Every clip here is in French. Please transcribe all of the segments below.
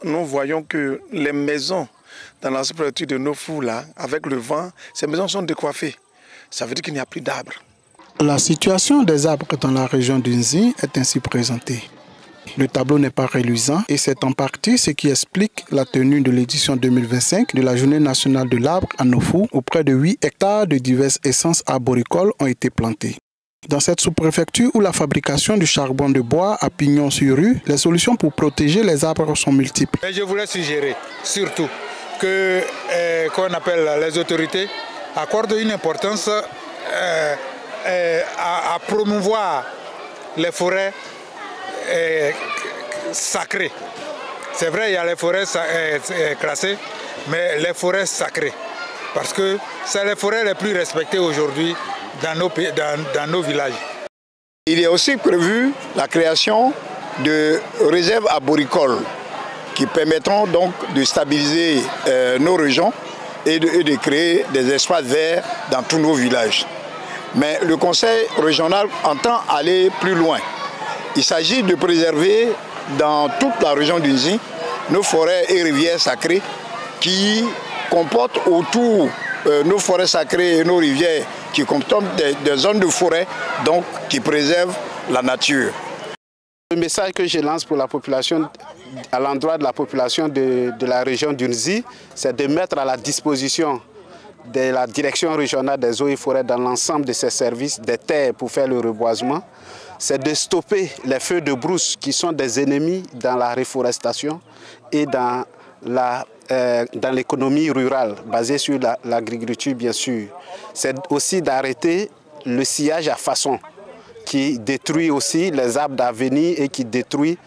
nous voyons que les maisons dans la préfecture de Nofou, là, avec le vent, ces maisons sont décoiffées. Ça veut dire qu'il n'y a plus d'arbres. La situation des arbres dans la région d'Unzi est ainsi présentée. Le tableau n'est pas reluisant et c'est en partie ce qui explique la tenue de l'édition 2025 de la Journée nationale de l'arbre à Nofou, où près de 8 hectares de diverses essences arboricoles ont été plantés. Dans cette sous-préfecture où la fabrication du charbon de bois à pignon sur rue, les solutions pour protéger les arbres sont multiples. Je voulais suggérer surtout que qu'on appelle les autorités accordent une importance à promouvoir les forêts sacrées. C'est vrai, il y a les forêts classées, mais les forêts sacrées. Parce que c'est les forêts les plus respectées aujourd'hui dans nos villages. Il est aussi prévu la création de réserves arboricoles qui permettront donc de stabiliser nos régions et de créer des espaces verts dans tous nos villages. Mais le conseil régional entend aller plus loin. Il s'agit de préserver dans toute la région d'Unzi nos forêts et rivières sacrées qui comportent autour nos forêts sacrées et nos rivières qui comportent des zones de forêt donc qui préservent la nature. Le message que je lance pour la population, à l'endroit de la population de la région d'Unzi, c'est de mettre à la disposition de la direction régionale des eaux et forêts dans l'ensemble de ses services des terres pour faire le reboisement. C'est de stopper les feux de brousse qui sont des ennemis dans la reforestation et dans l'économie rurale, basée sur l'agriculture bien sûr. C'est aussi d'arrêter le sillage à façon, qui détruit aussi les arbres d'avenir et qui détruit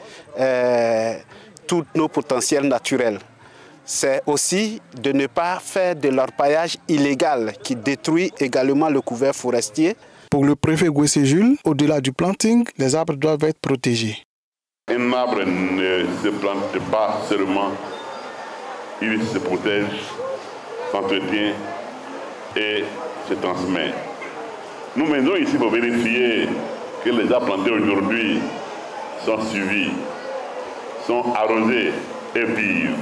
tous nos potentiels naturels. C'est aussi de ne pas faire de l'orpaillage illégal qui détruit également le couvert forestier. Pour le préfet Gwessé Jules, au-delà du planting, les arbres doivent être protégés. Un arbre ne se plante pas seulement, il se protège, s'entretient et se transmet. Nous menons ici pour vérifier que les arbres plantés aujourd'hui sont suivis, sont arrosés et vivent.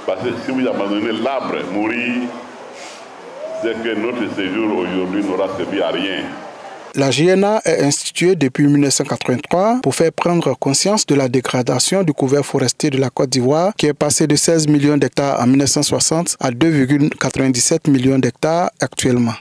Parce que si vous abandonnez l'arbre mourir, c'est que notre séjour aujourd'hui n'aura servi à rien. La JNA est instituée depuis 1983 pour faire prendre conscience de la dégradation du couvert forestier de la Côte d'Ivoire qui est passé de 16 millions d'hectares en 1960 à 2,97 millions d'hectares actuellement.